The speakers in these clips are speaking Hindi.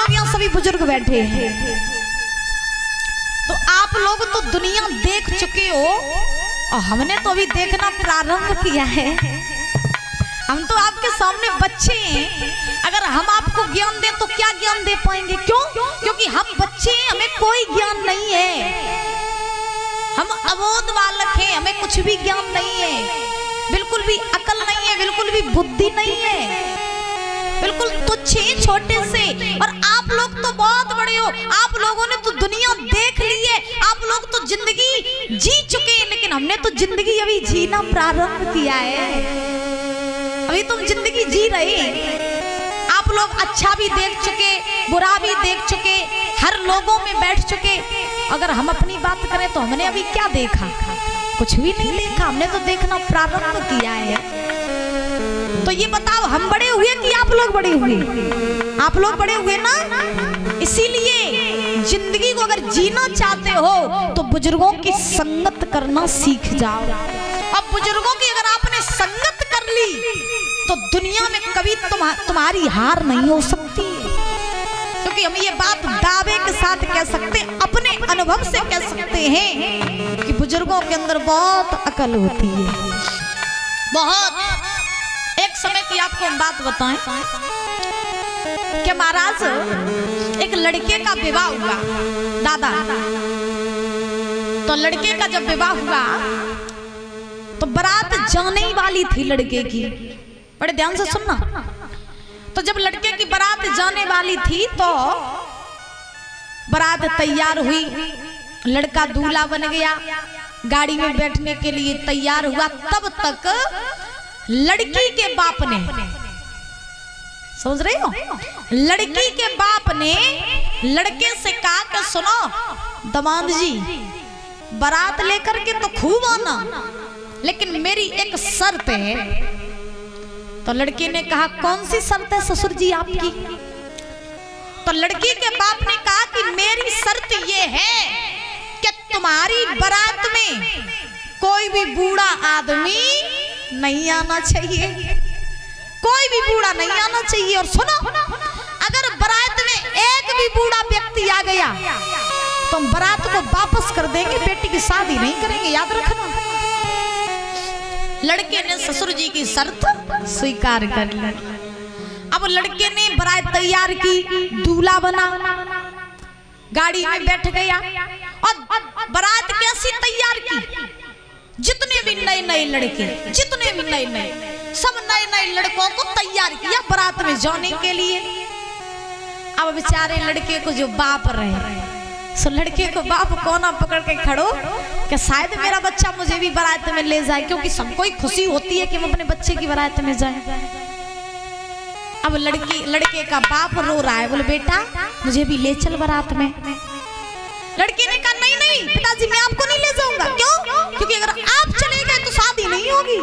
लोग यहाँ सभी बुजुर्ग बैठे हैं, तो आप लोग तो दुनिया देख चुके हो और हमने तो अभी देखना प्रारंभ किया है। हम तो आपके सामने बच्चे हैं। अगर हम आपको ज्ञान दें तो क्या ज्ञान दे पाएंगे? क्यों? क्योंकि हम बच्चे हैं, हमें कोई ज्ञान नहीं है। हम अबोध बालक हैं, हमें कुछ भी ज्ञान नहीं है, बिल्कुल भी अकल नहीं है, बिल्कुल भी बुद्धि नहीं है, बिल्कुल तुच्छ हैं, छोटे से। और आप लोग तो बहुत बड़े हो, आप लोगों ने तो दुनिया देख ली है, आप लोग तो जिंदगी जी चुके हैं, लेकिन हमने तो जिंदगी अभी जीना प्रारंभ किया है। अभी तुम जिंदगी जी रहे हैं। आप लोग अच्छा भी देख चुके, बुरा भी देख चुके, हर लोगों में बैठ चुके। अगर हम अपनी बात करें तो हमने अभी क्या देखा? कुछ भी नहीं देखा, हमने तो देखना प्रारंभ किया है। तो ये बताओ, हम बड़े हुए कि आप लोग बड़े हुए? आप लोग बड़े हुए ना। इसीलिए जिंदगी को अगर जीना चाहते हो तो बुजुर्गों की संगत करना सीख जाओ। अब बुजुर्गों की अगर आपने संगत कर ली तो दुनिया में कभी तुम्हारी हार नहीं हो सकती। क्योंकि हम ये बात दावे के साथ कह सकते हैं, अपने अनुभव से कह सकते हैं कि बुजुर्गों के अंदर बहुत अकल होती है, बहुत। एक समय की आपको हम बात बताएं कि महाराज एक लड़के का विवाह हुआ, दादा। तो लड़के का जब विवाह हुआ तो बारात जाने ही वाली थी लड़के की। बड़े ध्यान से सुनना। तो जब लड़के की बारात जाने वाली थी तो बारात तैयार हुई, लड़का दूल्हा बन गया, गाड़ी में बैठने के लिए तैयार हुआ। तब तक लड़की के बाप ने, समझ रहे हो, लड़की के बाप ने लड़के से कहा कि सुनो दामाद जी, बारात लेकर के तो खूब आना, लेकिन मेरी एक शर्त है। तो लड़के ने कहा कौन सी शर्त है ससुर जी आपकी? तो लड़की के बाप ने कहा कि मेरी शर्त ये है कि तुम्हारी बारात में कोई भी बूढ़ा आदमी नहीं आना चाहिए, कोई भी बूढ़ा नहीं आना चाहिए। और सुनो, अगर बारात में एक भी बूढ़ा व्यक्ति आ गया तो हम बारात को वापस कर देंगे, बेटी की शादी नहीं करेंगे, याद रखना। लड़के ने ससुर जी की शर्त स्वीकार कर ली। अब लड़के ने बारात तैयार की, दूल्हा बना, गाड़ी में बैठ गया और बारात कैसी तैयार की? जितने भी नए नए लड़के, जितने भी नए नए, सब नए नए लड़कों को तैयार किया बारात में जाने के लिए। अब बेचारे लड़के को जो बाप रहे, सो लड़के को बाप कोना पकड़ के खड़ो कि शायद मेरा बच्चा मुझे भी बारात में ले जाए, क्योंकि सबको ही खुशी होती है कि हम अपने बच्चे की बारात में जाए। अब लड़के का बाप रो रहा है, बोले बेटा मुझे भी ले चल बारात में। लड़के ने कहा नहीं नहीं पिताजी, मैं आपको नहीं ले जाऊंगा। क्यों? क्योंकि अगर आप चले गए तो शादी नहीं होगी।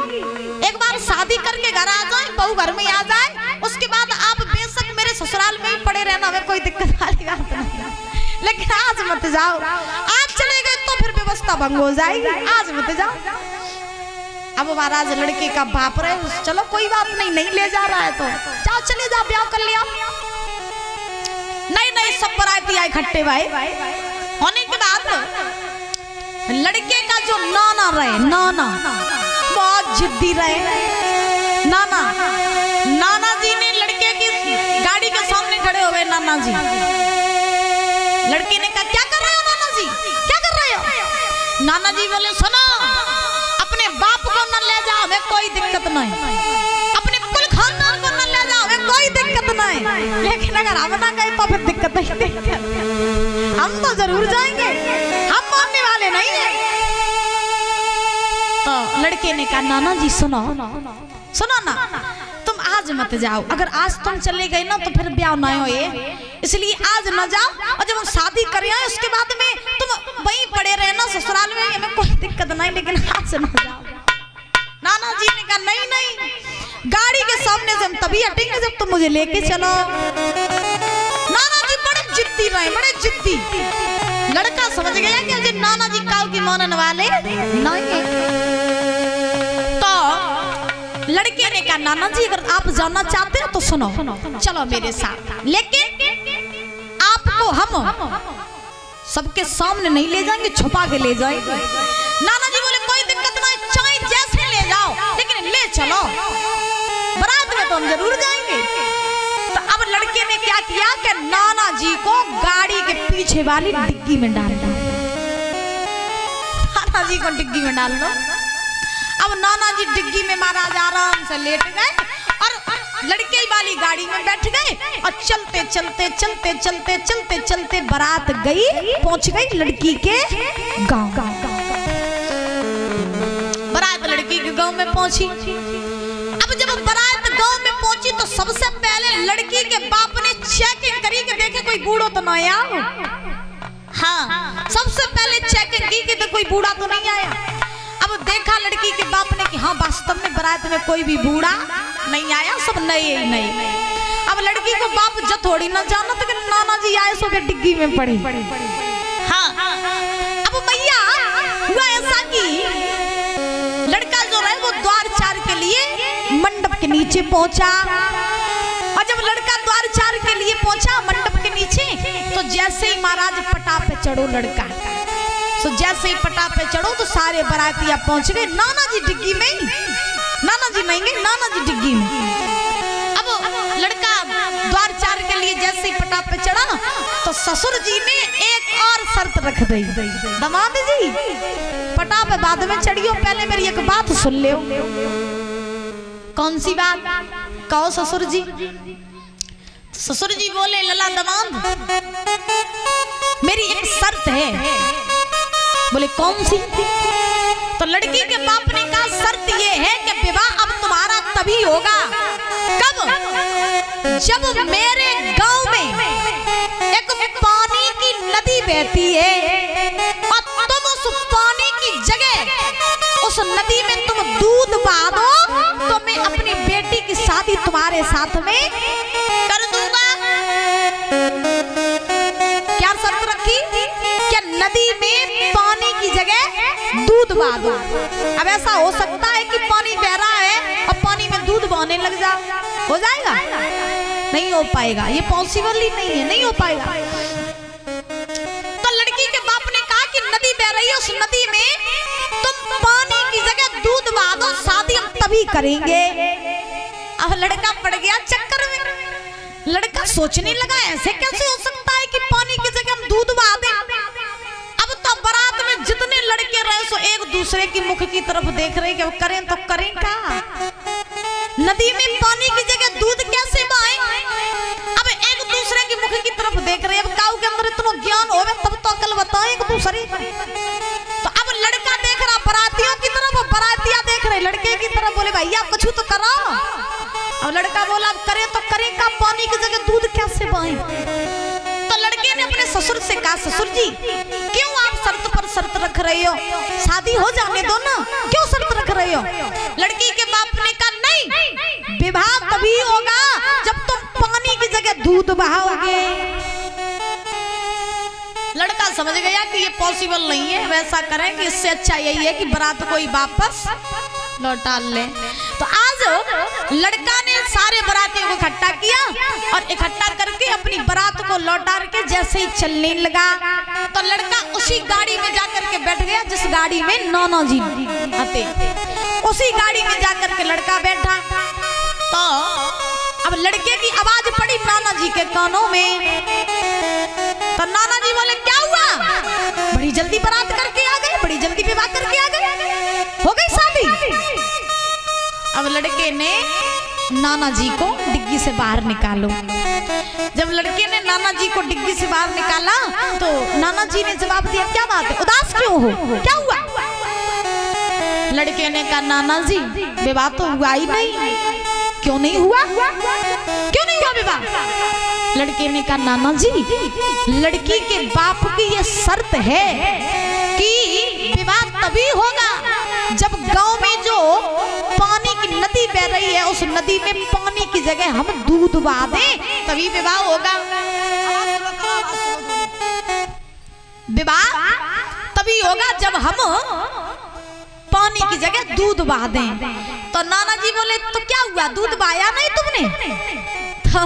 एक बार शादी करके घर आ जाए, बहू घर में आ जाए, उसके बाद आप बेशक मेरे ससुराल में ही पड़े रहना, हमें कोई दिक्कत वाली बात नहीं, लेकिन आज मत जाओ। आज चले गए तो फिर व्यवस्था भंग हो जाएगी, आज मत जाओ। अब महाराज लड़के का बाप रहे, चलो कोई बात नहीं, नहीं ले जा रहा है तो जाओ, चले जाओ, ब्याह कर लिया। नहीं नहीं, सब बराती आए इकट्ठे भाई। होने के बाद लड़के का जो नाना रहे, नाना बहुत जिद्दी रहे। नाना जी ने लड़के की गाड़ी के सामने खड़े हो गए। नाना जी, लड़के ने कहा क्या कर रहे हो नाना जी, क्या कर रहे हो? नाना जी बोले सुनो, अपने बाप को न ले जाओ, हमें कोई दिक्कत नहीं, अपने कुल खानदान को न ले जाओ, हमें कोई दिक्कत नहीं, लेकिन अगर हम ना गए तो फिर दिक्कत नहीं, हम तो जरूर जाएंगे, हम मानने वाले नहीं है। तो लड़के ने कहा नाना जी सुनो ना, तुम आज मत जाओ, अगर आज तुम चले गए ना तो फिर ब्याह ना होए, इसलिए आज न जाओ, और जब हम शादी करें उसके बाद में तुम वहीं पड़े रहना ससुराल में, हमें कोई दिक्कत नहीं, लेकिन आज न जाओ। नाना जी ने कहा नहीं नहीं, गाड़ी के सामने से हम तभी हटेंगे जब तुम मुझे लेके चलो। नाना जी बड़े जिद्दी रहे, बड़े जिद्दी। लड़का समझ गया कि अजय नाना जी काऊ की मानने वाले नहीं। तो लड़के ने कहा नाना जी अगर आप जाना चाहते हो तो सुनो, चलो मेरे साथ, लेकिन हम सबके सामने नहीं ले जाएंगे, छुपा के ले जाएंगे। नाना जी बोले कोई दिक्कत नहीं, चाहे जैसे ले जाओ लेकिन ले चलो, बारात में तो हम जरूर जाएंगे। तो अब लड़के ने क्या किया कि नाना जी को गाड़ी के पीछे वाली डिग्गी में डाल दिया। नाना जी को डिग्गी में डाल दो। अब नाना जी डिग्गी में महाराज आराम से लेट गए और लड़के वाली गाड़ी में बैठ गए और चलते चलते चलते चलते चलते चलते बारात गई, पहुंच गई लड़की के गांव। बारात लड़की के गांव में पहुंची। अब जब बारात गांव में पहुंची तो सबसे पहले लड़की के बाप ने चेकिंग करी कि देखे कोई बूढ़ो तो नहीं आया। हाँ, सबसे पहले चेकिंग की कि कोई बूढ़ा तो नहीं आया। अब देखा लड़की के बाप ने कि हाँ वास्तव में बारात में कोई भी बूढ़ा नहीं आया, सब नए ही नए। अब लड़की को बाप जो थोड़ी ना जाना तो कि नाना जी आए सो के डिग्गी में पड़ी। हाँ, अब मैया हुआ ऐसा कि लड़का जो रहे वो द्वार चार के लिए मंडप के नीचे पहुंचा। और जब लड़का द्वार चार के लिए पहुंचा मंडप के नीचे तो जैसे ही महाराज पटा पे चढ़ो लड़का, तो जैसे ही पटा पे चढ़ो तो सारे बारातिया पहुंच गए नाना जी डिग्गी में। नाना जी नहीं गए, नाना जी डिग्गी में। अब लड़का द्वार चार के लिए जैसे ही पटा पे चढ़ा तो ससुर जी ने एक और शर्त रख दी। दामाद जी पटा पे बाद में चढ़ियो, पहले मेरी एक बात सुन ले। कौन सी बात? कहो ससुर जी। ससुर जी बोले लला दामाद मेरी एक शर्त है। बोले कौन सी? तो लड़की के बाप ने कहा शर्त ये है कि विवाह अब तुम्हारा तभी होगा कब? जब मेरे गांव में एक पानी की नदी बहती है और तुम उस पानी की जगह उस नदी में तुम दूध बहा दो तो मैं अपनी बेटी की शादी तुम्हारे साथ में कर दूंगा। क्या शर्त रखी? क्या नदी में पानी की जगह दूध बहा दो। अब ऐसा हो सकता है कि पानी बह रहा है और पानी में दूध बहने लग जा, हो जाएगा? नहीं हो पाएगा, ये पॉसिबल ही नहीं है, नहीं हो पाएगा। तो लड़की के बाप ने कहा कि नदी बह रही है, उस नदी में तुम पानी की जगह दूध बहा दो, शादी हम तभी करेंगे। अब लड़का पड़ गया चक्कर में। लड़का सोचने लगा ऐसे कैसे हो सकता है कि पानी की जगह हम दूध बहा दें। अब तो बारात में जितने लड़के रहे सो एक दूसरे की मुख की तरफ देख रहे कि करें तो करें क्या? नदी में पानी की जगह दूध कैसे बहाएं? अब एक दूसरे की मुख की तरफ देख रहे। अब काऊ के अंदर इतना ज्ञान होवे तब तो अकल बताए एक दूसरे। तो अब लड़का देख रहा बारातियों की तरफ, बारातियां देख रहे लड़के की तरफ। बोले भैया कुछ तो करो। अब लड़का बोला अब करें तो करें क्या, पानी की जगह दूध कैसे बहाएं? तो लड़के ने अपने ससुर से कहा ससुर जी क्यों आप शर्त पर शर्त रख रहे हो? शादी हो जाने दो ना, क्यों शर्त रख रहे हो? लड़की के बाप ने कहा नहीं, विवाह तभी होगा जब तुम पानी की जगह दूध बहाओगे। लड़का समझ गया कि ये पॉसिबल नहीं है, वैसा करें कि इससे अच्छा यही है कि बारात को ही वापस लौटा ले। तो आज लड़का ने सारे बारातियों को इकट्ठा किया और इकट्ठा करके अपनी बारात को लौटा के जैसे ही चलने लगा तो लड़का उसी गाड़ी में जाकर के बैठ गया जिस गाड़ी में नाना जी आते। उसी गाड़ी में जाकर के लड़का बैठा तो अब लड़के की आवाज पड़ी नाना जी के कानों में। तो नाना जी बोले क्या हुआ? बड़ी जल्दी बारात करके आ गए, बड़ी जल्दी विवाह करके आ गए, हो गई शादी। अब लड़के ने नाना जी को डिग्गी से बाहर निकालो। जब लड़के ने नाना जी को डिग्गी से बाहर निकाला तो नाना जी ने जवाब दिया क्या बात है, उदास क्यों हो, क्या हुआ? लड़के ने कहा नाना जी विवाह तो हुआ ही नहीं। क्यों नहीं हुआ? क्यों नहीं हुआ विवाह? लड़के ने कहा नाना जी लड़की के बाप की ये शर्त है कि विवाह तभी होगा जब गांव में जो पानी की नदी बह रही है उस नदी में पानी की जगह हम दूध बहा दें तभी विवाह होगा। विवाह तभी होगा जब हम पानी की जगह दूध बहा दें। तो नाना जी बोले तो क्या हुआ, दूध बहाया नहीं तुमने? तो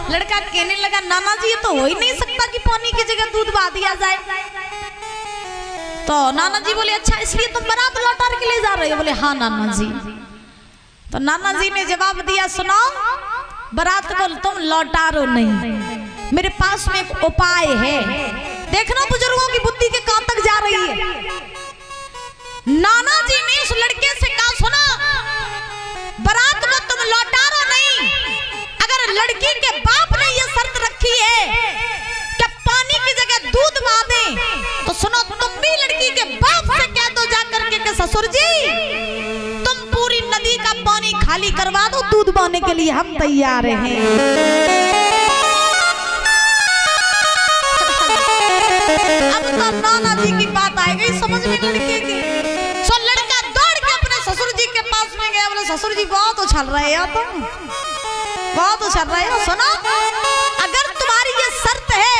लड़का कहने लगा नाना जी ये तो हो ही नहीं सकता कि पानी की जगह दूध बहा दिया जाए। तो नाना जी बोले अच्छा इसलिए तुम बारात लौटार के लिए जा रहे हो? बोले हाँ नाना जी। तो नाना जी ने जवाब दिया सुनो बारात को तुम लौटारो नहीं, मेरे पास में एक उपाय है। देखना बुजुर्गों की बुद्धि के कहां तक जा रही है। नाना जी ने उस लड़के से कहा सुना बारात को तुम लौटारो नहीं, अगर लड़की के बाप ने यह शर्त रखी है कि पानी की जगह दूध बहा दे तो सुनो तुम भी लड़की के बाप से कह दो जाकर के ससुर जी तुम पूरी नदी का पानी खाली करवा दो, दूध बहाने के लिए हम तैयार हैं। अब तो नाना जी की बात आ गई समझ में लड़के की। सो लड़का दौड़ के अपने ससुर जी के पास में गया। बोले ससुर जी बहुत उछल रहे हो तुम, बहुत उछल रहे हो। सुनो अगर तुम्हारी ये शर्त है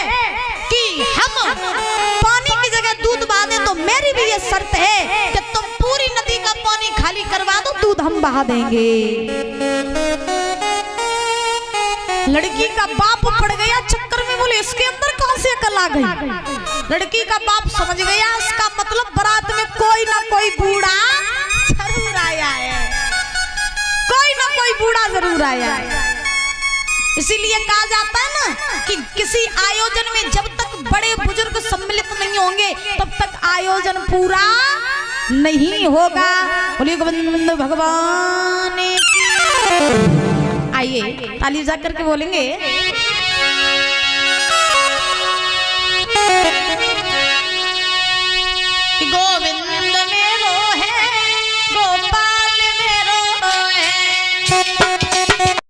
कि हम पानी की जगह दूध बहा दें तो मेरी भी ये शर्त है कि तुम पूरी नदी का पानी खाली करवा दो, दूध हम बहा देंगे। लड़की का बाप पड़ गया चक्कर में। बोले इसके अंदर कहां से अकल आ गई? लड़की का बाप समझ गया इसका मतलब बारात में कोई ना कोई बूढ़ा जरूर आया है, कोई ना कोई बूढ़ा जरूर आया है। इसीलिए कहा जाता है ना कि किसी आयोजन में जब तक बड़े बुजुर्ग सम्मिलित नहीं होंगे तब तक आयोजन पूरा नहीं होगा। बोलिए गोविंद भगवान की। आइए ताली जा करके बोलेंगे गोविंद मेरो है गोपाल मेरो है।